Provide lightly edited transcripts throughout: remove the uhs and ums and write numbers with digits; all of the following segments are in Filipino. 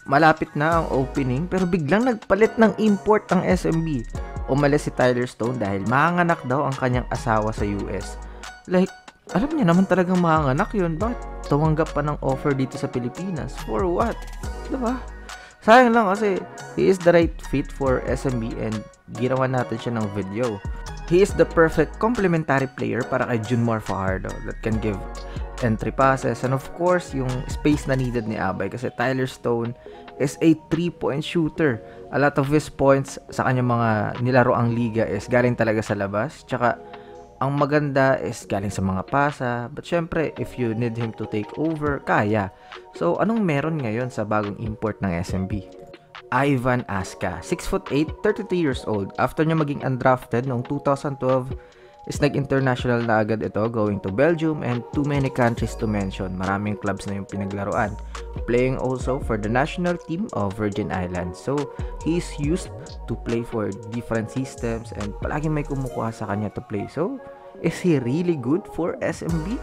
malapit na ang opening pero biglang nagpalit ng import ang SMB. Umalis si Tyler Stone dahil manganganak daw ang kanyang asawa sa US. Like, alam niya naman talagang manganganak yun. Bakit tumanggap pa ng offer dito sa Pilipinas? For what? Diba? Sayang lang kasi he is the right fit for SMB and ginawa natin siya ng video. He is the perfect complementary player para kay Junmar Fajardo that can give entry passes and of course yung space na needed ni Abay kasi Tyler Stone is a 3-point shooter. A lot of his points sa kanyang mga nilaroang liga is galing talaga sa labas. Tsaka ang maganda is galing sa mga pasa. But syempre, if you need him to take over, kaya. So, anong meron ngayon sa bagong import ng SMB? Ivan Aska, 6'8", 33 years old. After niya maging undrafted noong 2012, is nag-international na agad ito, going to Belgium and too many countries to mention. Maraming clubs na yung pinaglaruan. Playing also for the national team of Virgin Islands. So, he is used to play for different systems and palagi may kumukuha sa kanya to play. So, is he really good for SMB?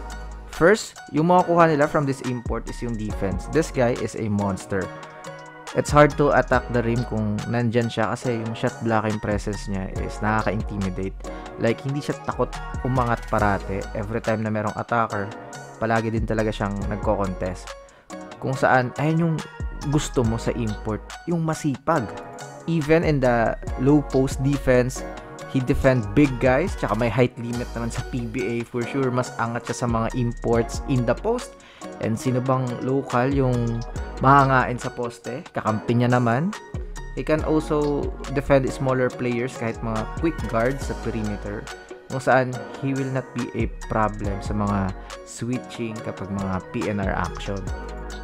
First, yung makukuha nila from this import is yung defense. This guy is a monster. It's hard to attack the rim kung nandyan siya kasi yung shot blocking presence niya is nakaka-intimidate. Like, hindi siya takot umangat parate. Every time na merong attacker, palagi din talaga siyang nagko-contest. Kung saan, ayun yung gusto mo sa import, yung masipag. Even in the low post defense, he defend big guys, tsaka may height limit naman sa PBA. For sure, mas angat siya sa mga imports in the post. And sino bang local yung mahangain sa poste? Kakampi niya naman. He can also defend smaller players kahit mga quick guards sa perimeter. Kung saan he will not be a problem sa mga switching kapag mga PNR action.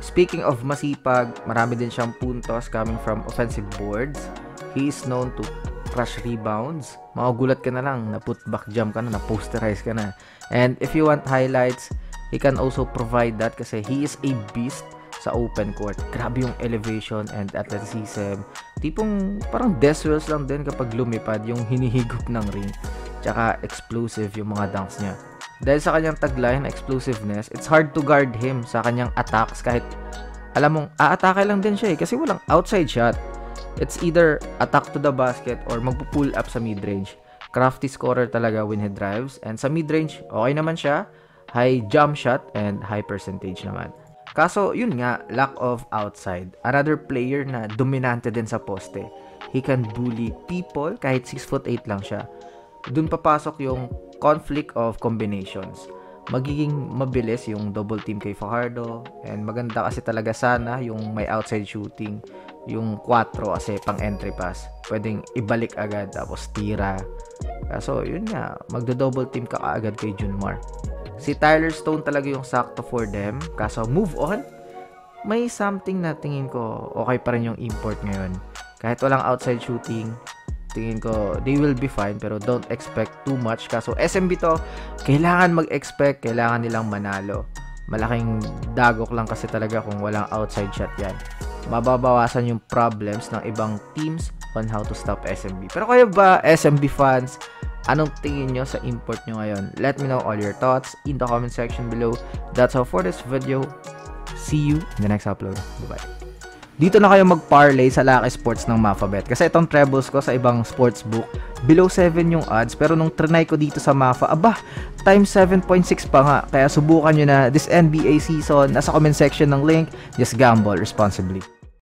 Speaking of masipag, marami din siyang puntos coming from offensive boards. He is known to crush rebounds. Magugulat ka na lang, na putback jump ka na, na posterize ka na. And if you want highlights, he can also provide that kasi he is a beast sa open court. Grabe yung elevation and athleticism. Tipong parang Deswells lang din kapag lumipad yung hinihigop ng ring. Tsaka explosive yung mga dunks niya. Dahil sa kanyang tagline na explosiveness, it's hard to guard him sa kanyang attacks kahit alam mong aatake lang din siya kasi walang outside shot. It's either attack to the basket or magpo-pull up sa mid-range. Crafty scorer talaga when he drives. And sa mid-range, okay naman siya. High jump shot and high percentage naman. Kaso, yun nga, lack of outside. Another player na dominante din sa poste. He can bully people kahit 6'8" lang siya. Dun papasok yung conflict of combinations. Magiging mabilis yung double team kay Fajardo. And maganda kasi talaga sana yung may outside shooting. Yung 4 kasi pang entry pass. Pwedeng ibalik agad tapos tira. Kaso, yun nga, magdo-double team ka kaagad kay Junmar. Si Tyler Stone talaga yung sakto for them. Kaso move on, may something na tingin ko okay pa rin yung import ngayon. Kahit walang outside shooting, tingin ko they will be fine pero don't expect too much. Kaso SMB to, kailangan mag-expect, kailangan nilang manalo. Malaking dagok lang kasi talaga kung walang outside shot yan. Mababawasan yung problems ng ibang teams on how to stop SMB. Pero kayo ba, SMB fans, anong tingin nyo sa import nyo ngayon? Let me know all your thoughts in the comment section below. That's all for this video. See you in the next upload. Bye-bye. Dito na kayo mag-parlay sa Lucky Sports ng Mafabet. Kasi itong trebles ko sa ibang sportsbook, below 7 yung odds. Pero nung trinay ko dito sa Mafa, times 7.6 pa nga. Kaya subukan nyo na this NBA season. Nasa comment section ng link. Just gamble responsibly.